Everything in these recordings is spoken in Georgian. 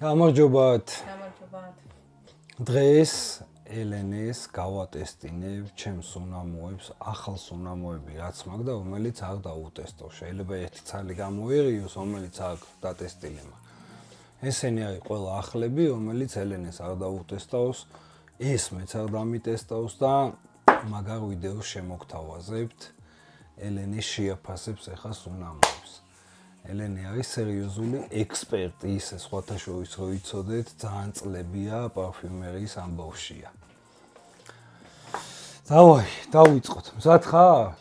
გამარჯობათ. გამარჯობათ. დღეს ელენეს გავატესტინებ ჩემს უნამოებს, ახალ უნამოები რაც მაქვს და რომელიც არ დაუტესტო. შეიძლება ერთი ცალი გამოიღიოს, რომელიც არ დატესტილება. ესენი არის ყველა ახლები, რომელიც ელენეს არ დაუტესტავს, ეს მეც არ დამიტესტავს და მაგარ ვიდეოს შემოგთავაზებთ. ელენე შეაფასებს ახლა უნამოებს. ელენე არის სერიოზული ექსპერტი, ისე სხვათა შორის რო იცოდეთ, ძალიან წლებია პარფიუმერიის ამბავშია. დავიწყოთ. მზად ხარ?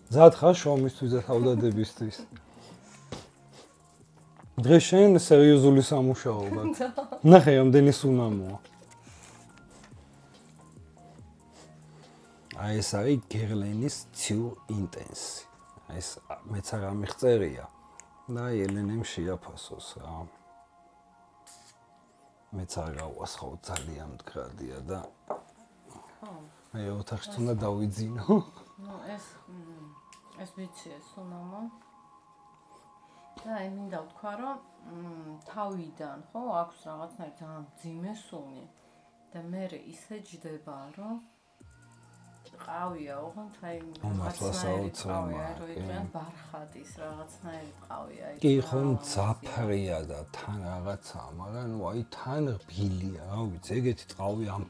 მზად ხარ შრომისთვის და თავდადებისთვის? დღეს შენ სერიოზული სამუშაოა. ნახე, რამდენი უნამოა. აი ეს არის გერლენის Ciur Intense. ეს მეც არ ამიღწერია და ელენემ შეაფასოს რა. მეც არ გავასხავ ძალიან მდგრადია და ხო. მე ოთახში უნდა დავიძინო. ნუ ეს ვიცი ეს უნამო. და აი მინდა ვთქვა რომ თავიდან ხო აქვს რაღაცნაირ ძალიან მძიმე სუნი და მე ისე ჯდება რომ ყავია, ოღონდ აი მართლასაოცრებია, რომ ბარხატის რაღაცნაირი ყავია. კი, ხომ ძაფრია და თან რაღაცაა, მაგრამ ნუ აი თან რბილია, რა ვიცი, ეგეთი ყავი ამ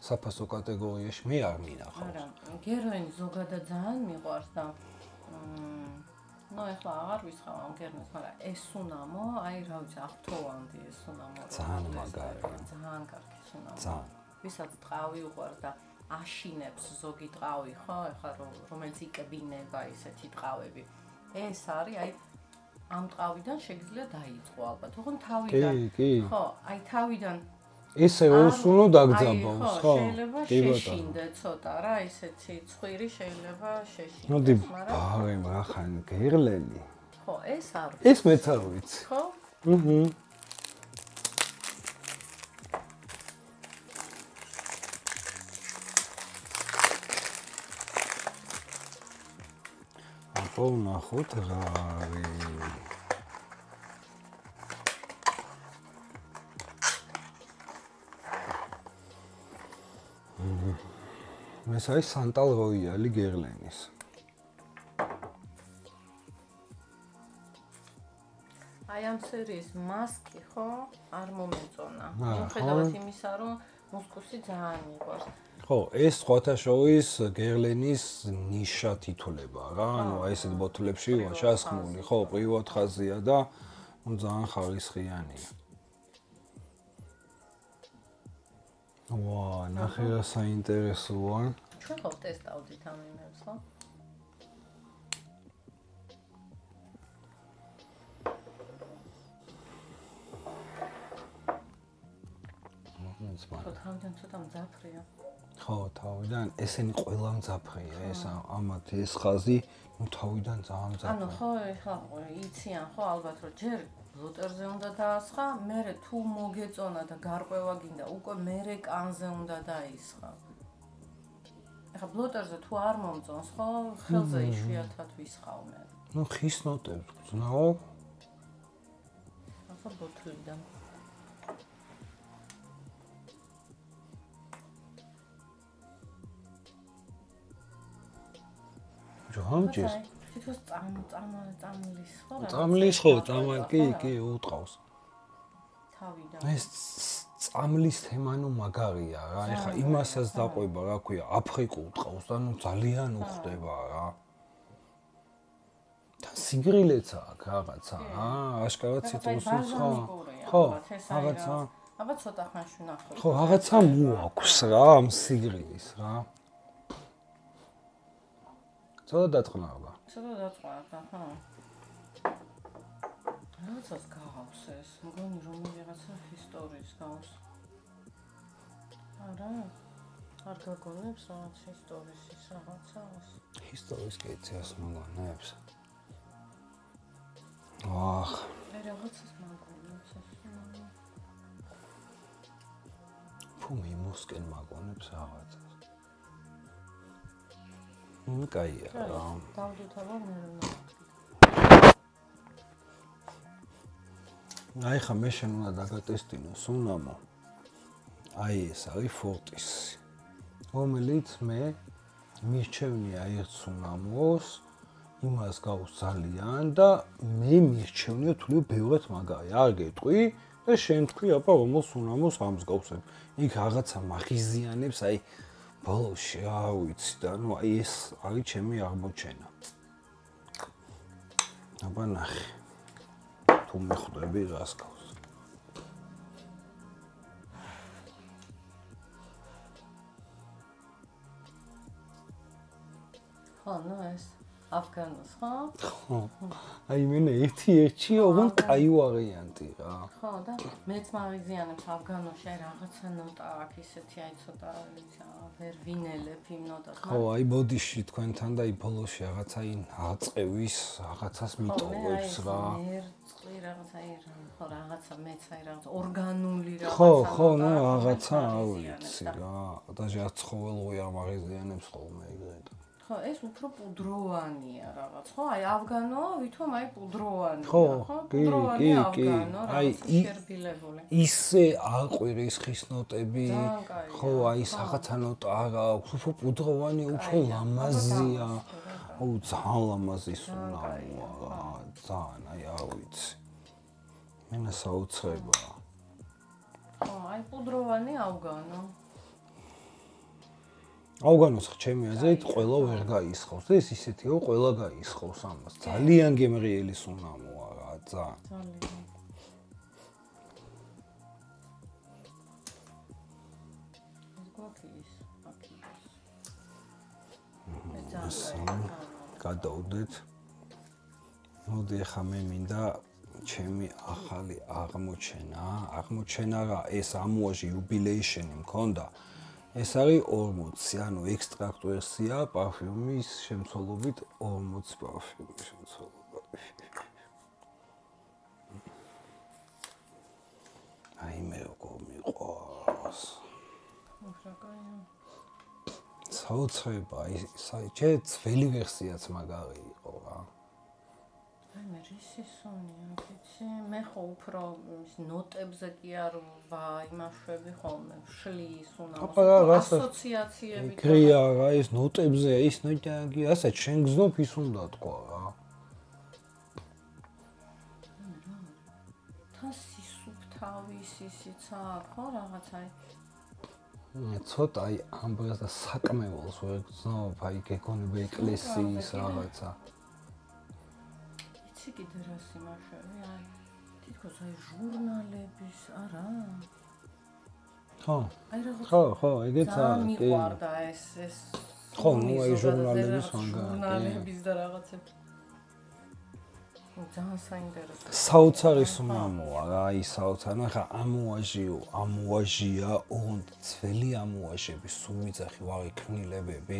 საფასო კატეგორიაში მე არ მინახავს. არა, გერლენი ზოგადად ძალიან მიყვარს და ნუ ეხლა აღარ ვისხავ ამ გერლენს, მაგრამ ეს უნამო, აი რა ვიცი, აღთოვანდი ეს უნამო. ძალიან მაგარია. ძალიან კარგი უნამო. ძალიან. ვისაც ტყავი უყვარს და აშინებს ზოგი ტყავი, ხო, ეხლა რომელიც იკბინება ისეთი ტყავები. ეს არის, აი ამ ტყავიდან შეგიძლია დაიწყო ალბათ. ოღონდ თავიდან, ხო, აი თავიდან ესე როსუნო დაგძაბავს, ხო? შეიძლება შეშინდე ცოტა რა, ისეთი ცხვირი შეიძლება შეშინდეს, მოდი, ბარემ რახან გერლენი. ხო, ეს არის. ეს მეც არ ვიცი. ხო? აბა ვნახოთ რა არის. ეს არის სანტალ როიალი გერლენის. აი ამ სერიის მასკი ხო არ მომეწონა. მიუხედავად იმისა, რომ მუსკუსი ძალიან მიყვარს. ხო, ეს სხვათა შორის გერლენის ნიშად ითვლება რა, ანუ აი ესეთ ბოთლებში ჩასხმული, ხო, პრივატ ხაზია და ძალიან ხარისხიანია. ვა, ნახე რა საინტერესოა. ჩვენ ხო ტესტავდით ამ იმებს, ხო? ხო, თავიდან ცოტა მძაფრია. ხო, თავიდან ესენი ყველა მძაფრია, ეს ამათი ეს ხაზი, ნუ თავიდან ძალიან მძაფრია. ანუ ხო, ეხლა იციან ხო ალბათ რომ ჯერ ბლოტერზე უნდა დაასხა, მერე თუ მოგეწონა და გარკვევა გინდა, უკვე მერე კანზე უნდა დაისხა. ეხლა ბლოტერზე თუ არ მომწონს, ხო, ხელზე იშვიათად ვისხავ მე. ნუ ხის ნოტებს გძნაო. ახლა ბოთლიდან. ჯამჯეს. თითქოს წამლის ხო რა? წამლის ხო, კი, უტყავს. თავიდან. ეს წამლის თემა ნუ მაგარია რა, ეხა იმასაც დაყვება, რა ქვია, აფრიკო უტყავს და ნუ ძალიან უხდება რა. და სიგრილეც აქვს რაღაცა, აშკარად ციტრუსიც ხო? ხო, რაღაცა. აბა ცოტა ხანში ვნახოთ. ხო, რაღაცა მოაქვს რა ამ სიგრილის რა. ცოტა დაწყნარდა. ცოტა დაწყნარდა, ხო. რაღაცას გავს ეს, მგონი რომ რაღაცა ისტორიის გავს. არა? არ გაგონებს რაღაც ისტორიის ის რაღაცას? ისტორიის კეცეს მოგონებს. აх. მე რაღაცას მაგონებს ეს. ფუ მიმოსკენ მაგონებს რაღაცას. კაია რა. დავდით აბა მე. აი ხა მე შენ უნდა დაგატესტინო სუნამო. აი ეს არის ფორტისი. რომელიც მე მირჩევნია ერთ სუნამოს, იმას გავს ძალიან და მე მირჩევნია თვლი ბევრად მაგარი. არ გეტყვი და შენ თქვი აბა რომელ სუნამოს ამსგავსებ. იქ რაღაცა მაღიზიანებს, აი ბოლოში რა ვიცი და ნუ აი ეს არის ჩემი აღმოჩენა. აბა ნახე. თუ მეხვდები რას გავს. ხო, ნუ ეს აფგანოს, ხო? ხო. აი მენა ერთი ოღონ კაი ვარიანტი რა. ხო და მეც მაღიზიანებს აფგანოში აი რაღაცა ნოტა აქვს ისეთი აი ცოტა ვერ ვინელებ იმ ნოტას. ხო, აი ბოდიში თქვენთან და აი ბოლოში რაღაცა ინ აწევის, რაღაცას მიტოვებს რა. მერწყი რაღაცა აი ხო რაღაცა მეც აი რაღაცა ორგანული რაღაცა. ხო, ნუ რაღაცა არ ვიცი რა. და ჟაცხოველოი ამაღიზიანებს ხოლმე ეგრეთ. ხო, ეს უფრო პუდროვანია რაღაც, ხო? აი აფგანოა, ვითომ აი პუდროვანია, ხო? პუდროვანი აფგანო, რაღაცა შერბილებული. ისე აყვირის ხის ნოტები, ხო, აი რაღაცა ნოტა არ აქვს, უფრო პუდროვანი, უფრო ლამაზია. აუ, ძალიან ლამაზი სუნამოა რა, ძალიან, აი არ ვიცი. მენა საოცრებაა. ხო, აი პუდროვანი აფგანო. ავგანოს ჩემი აზრით ყველა ვერ გაისხავს და ეს ისეთია ყველა გაისხავს ამას ძალიან გემრიელი სუნამოა რა ძალიან გადავდეთ მოდი ახლა მე მინდა ჩემი ახალი აღმოჩენა რა ეს ამუაჟი იუბილეიშენი მქონდა ეს არის 40, ანუ ექსტრაქტ ვერსია პარფიუმის შემცველობით 40 პარფიუმის შემცველობა. აი მე როგორ მიყვარს. საოცრება, საერთოდ ძველი ვერსიაც მაგარი იყო რა. აი მე რისისონია, ვიცი, მე ხო უფრო ნოტებზე კი არ ვაიმაშვები ხოლმე, შლის უნამოს ასოციაციები. გრია რა, ეს ნოტებზე, ის ნოტიაგი, ასეთ შენ გზნობ ის უნდა თქვა რა. თან სისუფთავის ისიც აქვს, ხო, რაღაცა. ცოტა აი ამბრას და საკმეულს ვერ გზნობ, აი გეკონება ეკლესიის რაღაცა. კიდე რას იმაშვები, აი თითქოს აი ჟურნალების, არა? ხო. აი რაღაცა. ხო, ეგეცა, კი. მიყვარდა ეს. ხო, ნუ აი ჟურნალების ვანგა. ჟურნალების და რაღაცებს. ძალიან საინტერესო. საოცარი სუნამოა რა, აი საოცარი. ახლა ამუაჟია, ოღონდ ძველი ამუაჟები, სუმიძახი ვაღი ქმნილებები.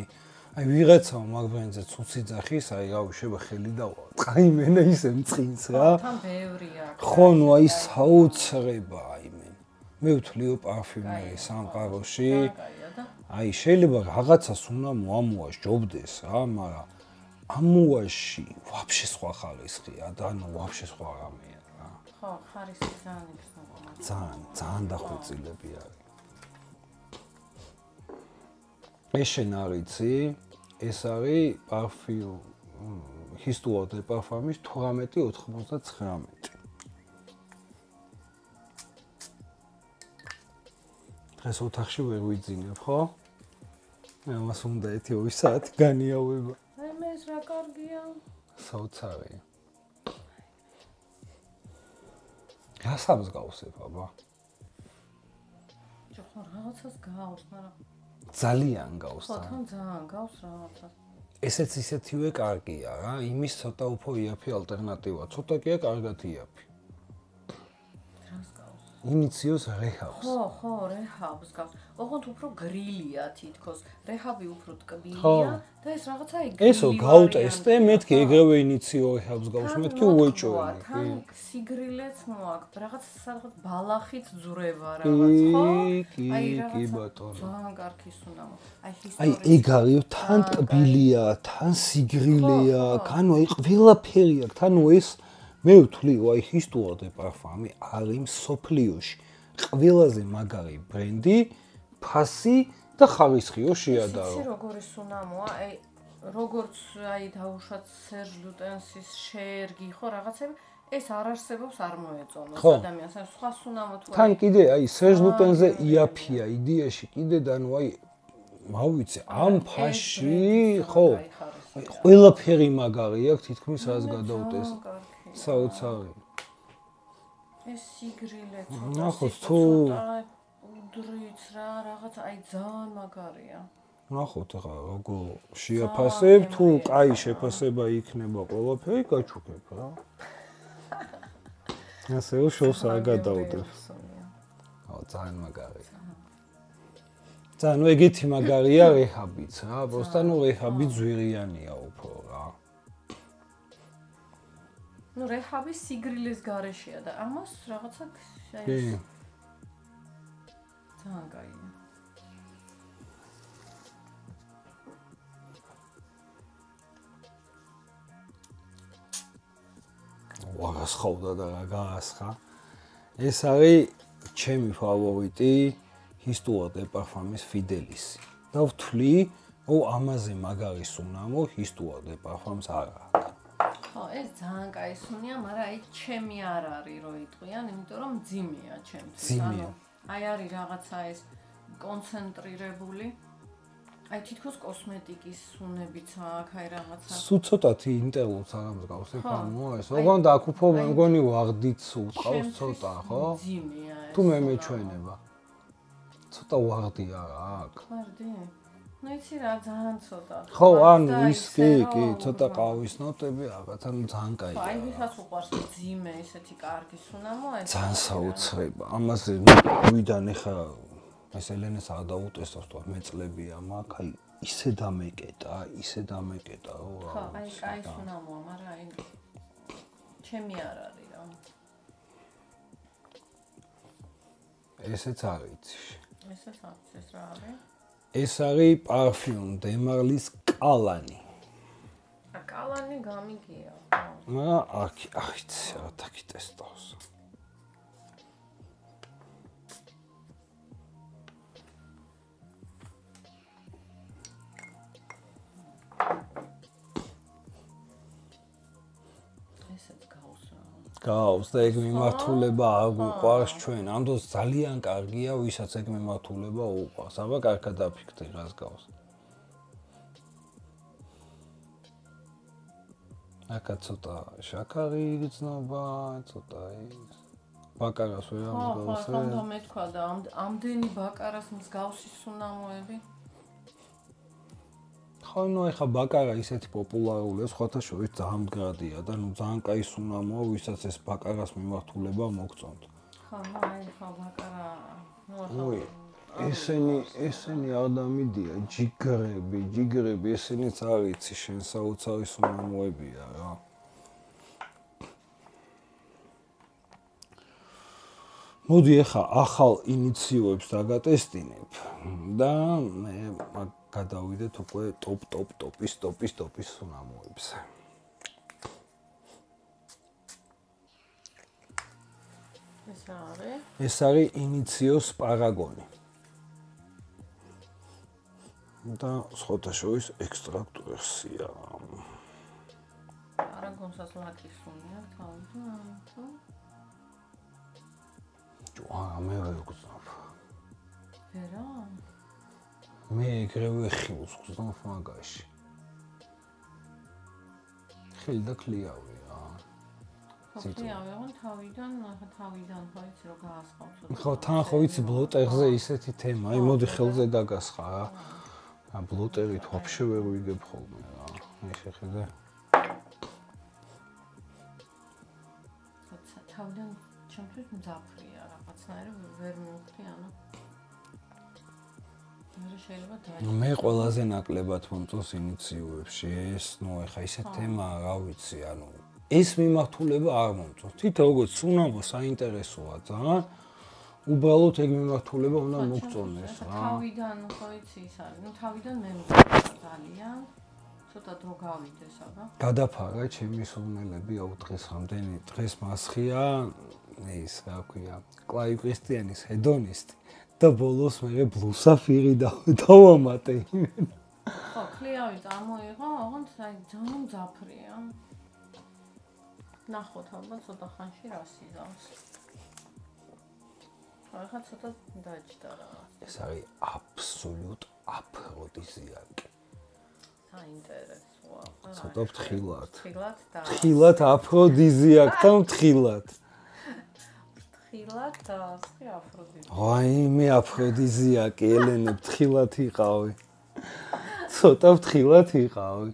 აი ვიღაცა მაგ ბრენდზე ცუცი ძახის, აი რავი შეიძლება ხელი დავაწყა. აი მენა ისე მწყინს რა. თან ბევრი აქვს. ხო, ნუ აი საოცრება აი მე ვთლიო პარფიუმერი სამყაროში. აი შეიძლება რაღაცა სუნამო ამუაჟ ჯობდეს რა, მაგრამ ამუაჟში ვაფშე სხვა ხარისხია და ნუ ვაფშე სხვა რამეა რა. ხო, ხარისხი ძალიან იგრძნობა. ძალიან დახვეწილები არის. ეს შენ არიცი, ეს არის პარფიუმ Histoire de parfums 1899. დღეს ოთახში ვერ ვიძინებ, ხო? ამას უნდა 2 საათი განიავება. აი მე ეს რა კარგია. საოცარია. გასამს გავსებ, აბა. ხო, რაღაცას გავს, მაგრამ ძალიან გავს. ხო, თან ძალიან გავს რაღაცას. ესეც ისეთივე კარგია რა, იმის ცოტა უფრო იაფი ალტერნატივა. ცოტა კია კარგად იაფი. რას გავს? ინიციოს რეჰაბს. ხო, რეჰაბს გავს. ოღონდ უფრო გრილია თითქოს. რეჰაბი უფრო ტკბილია და ეს რაღაცა იგრილი. ესო გავტესტე, მეთქი ეგრევე ინიციო რეჰაბს გავს, მეთქი უეჭველი. თან სიგრილეც მოაქვს, რაღაც სადღაც ბალახით ძვრება რაღაც, ხო? კი ბატონო. ძალიან კარგი სუნამო. აი ეგ არის, თან ტკბილია, თან სიგრილეა, განო აი ყველაფერი აქვს, თანო ეს მე ვთვლი, აი Histoire de Parfum არის მსოფლიოში ყველაზე მაგარი ბრენდი, ფასი და ხარისხიო შეადარო. იცი როგორი სუნამოა, აი როგორც აი დაუშვათ Serge Lutens-ის შეერგი ხო რაღაცები, ეს არ არსებობს არ მოეწონოს ადამიანს, ან სხვა სუნამო თუ თან კიდე აი Serge Lutens-ზე იაფია იდეაში კიდე და ნუ აი მავიცე ამ ფასში ხო ყველაფერი მაგარი აქვს თითქმის რაც გადაუტეს საოცარი ეს სიგრილე ნახოთ თუ უდრიც რა რაღაც აი ძალიან მაგარია ნახოთ ახლა როგორ შეაფასებ თუ კაი შეფასება იქნება ყველაფერი გაჩუქებ რა ასე შოუს არ გადაუტებ აუ ძალიან მაგარია ძალიან ნუ ეგეთი მაგარია რეჰაბიც რა პროსტა ნუ რეჰაბი ძვირიანია უფრო რა ნუ რეჰაბი სიგრილეს გარეშეა და ამას რაღაცა კი ძალიან კაია ვაღასხავდა და რა გაასხა ეს არის ჩემი ფავორიტი Histoire de Parfum-ის Fidelis. და ვთვლი, ამაზე მაგარი სუნამო Histoire de Parfum-ს არ აქვს. ხო, ეს ძალიან კაი სუნია, მაგრამ აი ჩემი არ არის რო იტყვიან, იმიტომ რომ მძიმეა ჩემთვის. მძიმეა. აი არის რაღაცა ეს კონცენტრირებული. აი თითქოს კოსმეტიკის სუნებიც აქვს, აი რაღაცა. სულ ცოტათი ინტერლუდს არ ამსგავს ეს ანუ ეს. ოღონდ აქ უფრო მე მგონი ვაღდით სულ ყავს ცოტა, ხო? მძიმეა ეს. თუ მე მეჩვენება. ცოტა ვაღდი არა აქ. ვაღდი? ну იცი რა ძალიან ცოტა. ხო, ანუ ის კი, ცოტა ყავის ნოტები რაღაც, ანუ ძალიან კაია. აი ვისაც უყვარს მძიმე, ესეთი კარგი სუნამო, ეს ძალიან საოცრება. ამაზე ვიდან ეხა ეს ელენეს არ დაუტესტავს თუ მეწლებია მაგ, აი ისე დამეკეტა, რო რა. ხო, აი კაი სუნამოა, მაგრამ აი ჩემი არ არის რა. ესეც არის. ესეც არის, ეს რა არის? ეს არის Parfum de Marly-ის კალანი. კალანი გამიგია. აიც რა თაკიტესტავს. გავს და ეგ მიმართულება არ გვიყვარს ჩვენ. ამ დროს ძალიან კარგია, ვისაც ეგ მიმართულება უყვარს. აბა კარგად დაფიქრდი რას გავს. აკა ცოტა შაქარი იგრძნობა, ცოტა ის. ბაკარას ვერ ამგავს. ხო, ხო, მე თქვა და ამდენი ბაკარას მსგავსი სუნამოები. ხო, ნუ ეხა ბაკარა ისეთი პოპულარულია, სხვათა შორის ძალიან მდგრადია და ნუ ძალიან კაი სუნამოა, ვისაც ეს ბაკარას მიმართულება მოგწონთ. ხო, ნუ აი ხო ბაკარა. ой, ესენი არ დამიდია, ჯიგრები, ესენიც არ იცი, შენ საოცარი სუნამოებია რა. მოდი ეხა ახალ ინიციოებს დაგატესტინებ და მე გადავიდეთ უკვე ტოპის სუნამოებზე. ეს არის ინიციოს პარაგონი. და სხვათა შორის ექსტრაქტ ვერსია. პარაგონსაც ლაკი სუნია თავი. მე ვერ გძნობ. ვერა? მე ეგრევე ხილს გძნობ მაგაში. ხილი და ქლიავი რა. ქლიავი, აღარ თავიდან ხო იცი რომ გაასხავთ. ხო, თან ხო იცი ბლოტერზე ისეთი თემა, აი მოდი ხელზე დაგასხა რა. ბლოტერით ვაფშე ვერ ვიგებ ხოლმე რა. მე შეხედე. თავიდან ჩემთვის მძაფრია რაღაცნაირად ვერ მივხვდი ანუ მე ყველაზე ნაკლებად მომწონს ინიციოებში ეს, ნუ ეხა ისეთ თემაა, რა ვიცი, ანუ ეს მიმართულება არ მომწონს. თითო როგორც სუნამო საინტერესოა ძალიან. უბრალოდ ეგ მიმართულება უნდა მოგწონდეს რა. თავიდან ხო იცი ის არის. ნუ თავიდან მე მგონია ძალიან ცოტა დრო გავიდეს აბა. გადაფარა ჩემი სურნელები 2 დღეს რამდენი დღეს მასხია ის რა ქვია კლაივ კრისტიანის ჰედონისტი და ბოლოს მე ბლუსაფირი დავამატე იმენ. ხო, ქლიავი წარმოიღო, ოღონდ აი ძალიან მძაფრია. ნახოთ ალბათ ცოტა ხანში რა სიზავს. ახლა ცოტა დაჭდა რაღაც. ეს არის აბსოლუტ აფროდიზიაკი. საინტერესოა. ცოტა ფრთხილად. ფრთხილად და ფრთხილად აფროდიზიაკთან ფრთხილად. ფრთხილად და ასე აფროდიზიაკი. აი მე აფროდიზიაკი ელენე ფრთხილად იყავი. ცოტა ფრთხილად იყავი.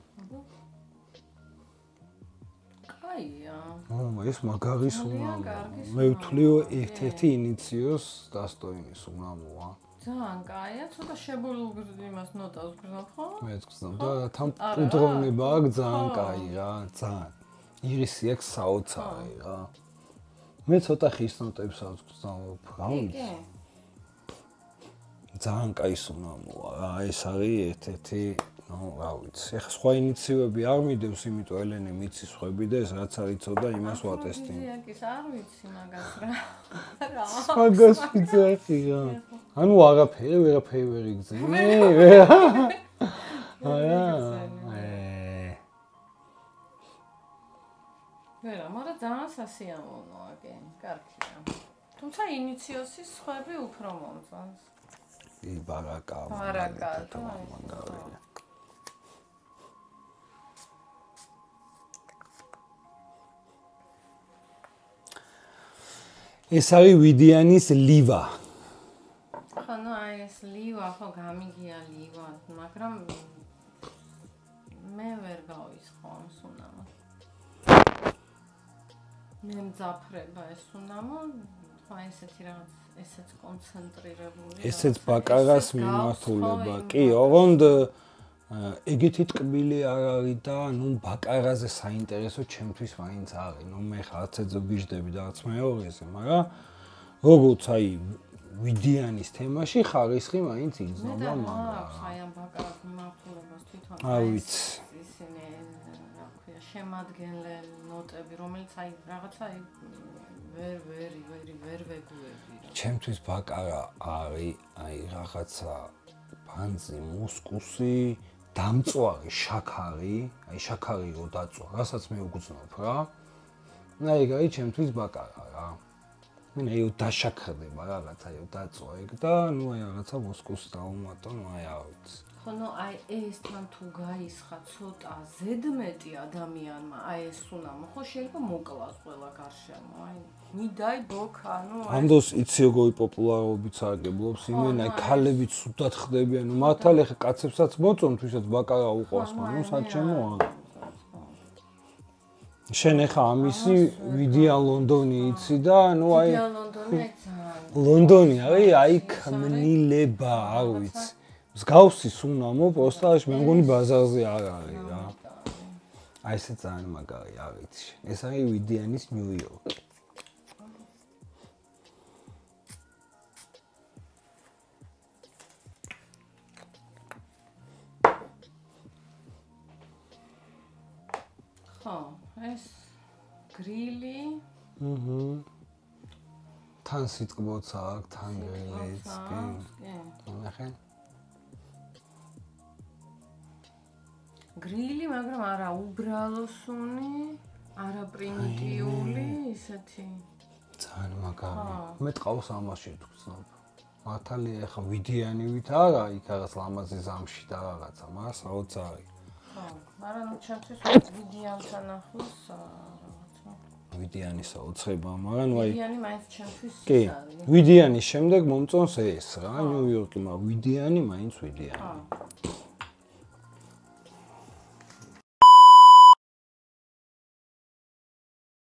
ეს მაგარი სუნამოა. მე ვთვლიო ერთ-ერთი ინიციოს დასტოინის სუნამოა. ძალიან კაია, ცოტა შებოლილ იმას ნოტავს გრძნობ ხო? მე გრძნობ და თან პუდროვნება აქვს ძალიან კაი რა, ძალიან. ირისი აქვს საოცარი რა. მე ცოტა ხის ნოტებს აქვს გრძნობ, რა ვიცი. ძალიან კაი სუნამოა რა, ეს არის ერთ-ერთი ну, რა ვიცი. ეხლა სხვა ინიციებები არ მიდევს, იმიტომ ელენე მიცის ხვები და ეს რაც არ იცოდა, იმას ვატესტი. აფროდიზიაკის არ ვიცი მაგას რა. მაგას ვიცი რა. ანუ ვერაფერი ვერ იგზნე. ვერა, მაგრამ ძალიან სასიამოვნოა კი, კარგია. თუმცა ინიციოსის ხვები უფრო მომწონს. ბარაკა. ეს არის ვიდიანის ლივა. ხო, ну, ეს ლივა ხო გამიგია ლივა, მაგრამ მე ვერ გავისხო ამ სუნამოს. მე მძაფრება ეს სუნამო, ხო ესეთი რაღაც, ესეც კონცენტრირებული. ესეც ბაკარას მიმართულება. კი, ოღონდ ეგეთი ტკბილი არ არის და ნუ ბაკარაზე საინტერესო ჩემთვის მაინც არის. ნუ მე ხარცე ზოგიჟდები და რაც მეორეზე, მაგრამ როგორც აი ვიდიანის თემაში ხარისხი მაინც იგზნობა მაგრამ. აი ამ ბაკარას მიმართულებას თვითონ არ ვიცი. ისინი რა ქვია, შემადგენლე ნოტები, რომელიც აი რაღაცა ვერ ვეგუები. ჩემთვის ბაკარა არის აი რაღაცა ბანძი, მუსკუსი, დამწვარი შაქარი, აი შაქარი რო დაწვა, რასაც მე უგრძნობ რა. და ეგ არის ჩემთვის ბაკარა რა. მე ნაიო დაშაქრდება რაღაცა, აიო დაწვა ეგ და ნუ აი რაღაცა მუსკუსი დავუმატო, ნუ აი არ ვიცი. ხო, ну, აი ეს თან თუ გაისხა ცოტა ზედმეტი ადამიანმა, აი ეს სუნამო, ხო შეიძლება მოკლას ყველა გარშემო, აი მიდაი ბოქა, ну, ამ დროს იცი როგორი პოპულარობით სარგებლობს იმენ, აი ქალებიც სუდად ხდებიან, ნუ მართალ ეხა კაცებსაც მოწონთ, ვისაც ბაკარა უყვარს, ნუ საჩემოა. შენ ეხა ამისი ვიდია ლონდონი იცი და ნუ აი ვიდია ლონდონი აი ძალიან ლონდონი არის აი ქმნილება, არ ვიცი. მსგავსი სუნამო პოსტაჟ მე მგონი ბაზარზე არ არის რა. აი ესე ძალიან მაგარი არ ვიცი. ეს არის ვიდიანის ნიუ-იორკი. ხო, ეს გრილი. თან სიტყვოც აქვს, თან გრილიც კი. ნახე. გრილი, მაგრამ არა უბრალო სუნი, არა პრიმიტიული, ისეთი. ძალიან მაგარი. მე ტყავს ამაში ვგრძნობ. მართალია ეხა ვიდიანივით არა, იქ რაღაც ლამაზი ზამში და რაღაცა, მაგრამ საოცარი. ხო, მაგრამ ჩემთვის ვიდიანთან ახლოს რაღაცა. ვიდიანის საოცრება, მაგრამ ნუ აი ვიდიანი მაინც ჩემთვის კი, ვიდიანის შემდეგ მომწონს ეს რა, ნიუ-იორკი, მაგრამ ვიდიანი მაინც ვიდიანი.